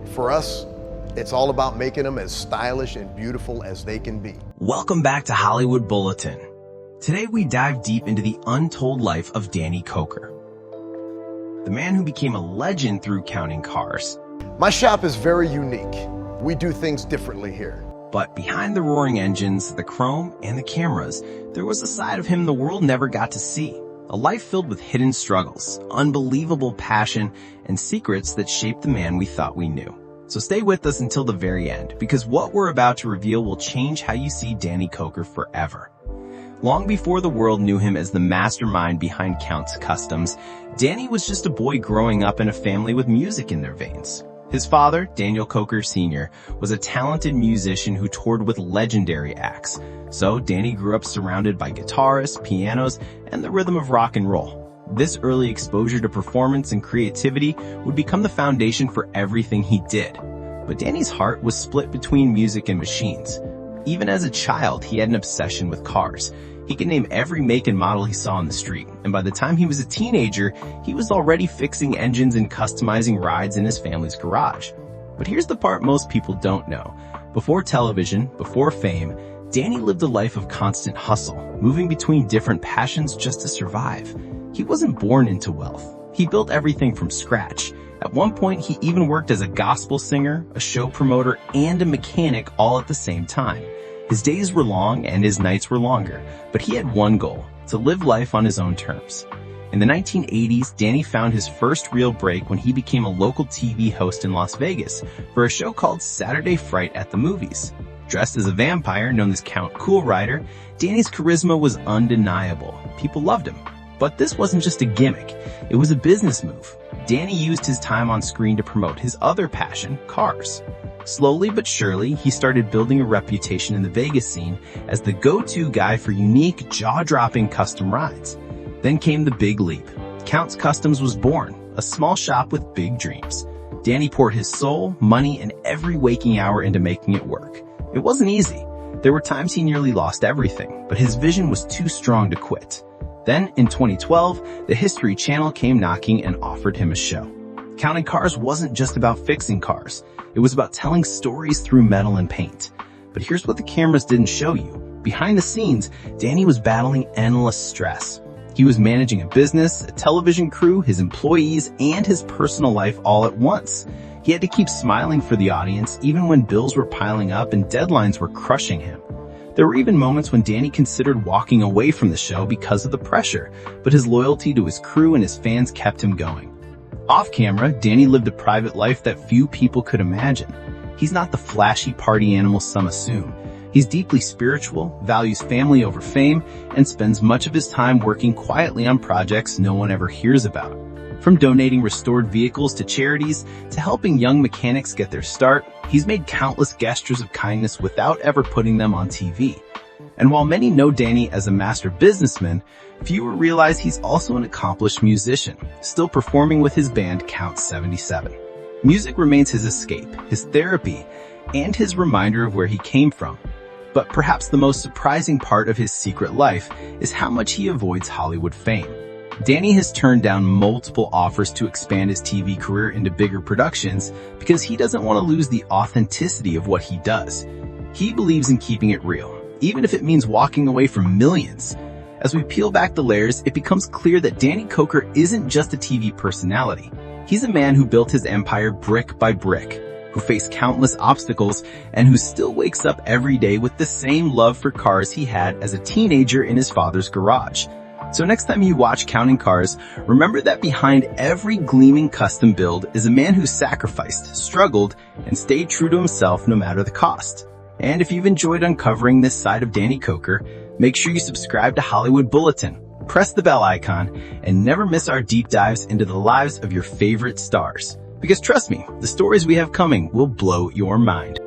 For us, it's all about making them as stylish and beautiful as they can be. Welcome back to Hollywood Bulletin. Today we dive deep into the untold life of Danny Koker, the man who became a legend through counting cars. My shop is very unique. We do things differently here. But behind the roaring engines, the chrome, and the cameras, there was a side of him the world never got to see. A life filled with hidden struggles, unbelievable passion, and secrets that shaped the man we thought we knew. So stay with us until the very end, because what we're about to reveal will change how you see Danny Koker forever. Long before the world knew him as the mastermind behind Kustoms, Danny was just a boy growing up in a family with music in their veins. His father, Daniel Koker Sr., was a talented musician who toured with legendary acts. So Danny grew up surrounded by guitarists, pianos, and the rhythm of rock and roll. This early exposure to performance and creativity would become the foundation for everything he did. But Danny's heart was split between music and machines. Even as a child, he had an obsession with cars. He could name every make and model he saw on the street, and by the time he was a teenager, he was already fixing engines and customizing rides in his family's garage. But here's the part most people don't know. Before television, before fame, Danny lived a life of constant hustle, moving between different passions just to survive. He wasn't born into wealth. He built everything from scratch. At one point, he even worked as a gospel singer, a show promoter, and a mechanic all at the same time. His days were long and his nights were longer, but he had one goal: to live life on his own terms. In the 1980s, Danny found his first real break when he became a local TV host in Las Vegas for a show called Saturday Fright at the Movies. Dressed as a vampire known as Count Cool Rider, Danny's charisma was undeniable. People loved him. But this wasn't just a gimmick, it was a business move. Danny used his time on screen to promote his other passion, cars. Slowly but surely, he started building a reputation in the Vegas scene as the go-to guy for unique, jaw-dropping custom rides. Then came the big leap. Count's Kustoms was born, a small shop with big dreams. Danny poured his soul, money, and every waking hour into making it work. It wasn't easy. There were times he nearly lost everything, but his vision was too strong to quit. Then, in 2012, the History Channel came knocking and offered him a show. Counting Cars wasn't just about fixing cars. It was about telling stories through metal and paint. But here's what the cameras didn't show you. Behind the scenes, Danny was battling endless stress. He was managing a business, a television crew, his employees, and his personal life all at once. He had to keep smiling for the audience even when bills were piling up and deadlines were crushing him. There were even moments when Danny considered walking away from the show because of the pressure, but his loyalty to his crew and his fans kept him going. Off camera, Danny lived a private life that few people could imagine. He's not the flashy party animal some assume. He's deeply spiritual, values family over fame, and spends much of his time working quietly on projects no one ever hears about. From donating restored vehicles to charities to helping young mechanics get their start, he's made countless gestures of kindness without ever putting them on TV. And while many know Danny as a master businessman, fewer realize he's also an accomplished musician, still performing with his band Count 77. Music remains his escape, his therapy, and his reminder of where he came from. But perhaps the most surprising part of his secret life is how much he avoids Hollywood fame. Danny has turned down multiple offers to expand his TV career into bigger productions because he doesn't want to lose the authenticity of what he does. He believes in keeping it real, even if it means walking away from millions. As we peel back the layers, it becomes clear that Danny Koker isn't just a TV personality. He's a man who built his empire brick by brick, who faced countless obstacles, and who still wakes up every day with the same love for cars he had as a teenager in his father's garage. So next time you watch Counting Cars, remember that behind every gleaming custom build is a man who sacrificed, struggled, and stayed true to himself no matter the cost. And if you've enjoyed uncovering this side of Danny Koker, make sure you subscribe to Hollywood Bulletin, press the bell icon, and never miss our deep dives into the lives of your favorite stars. Because trust me, the stories we have coming will blow your mind.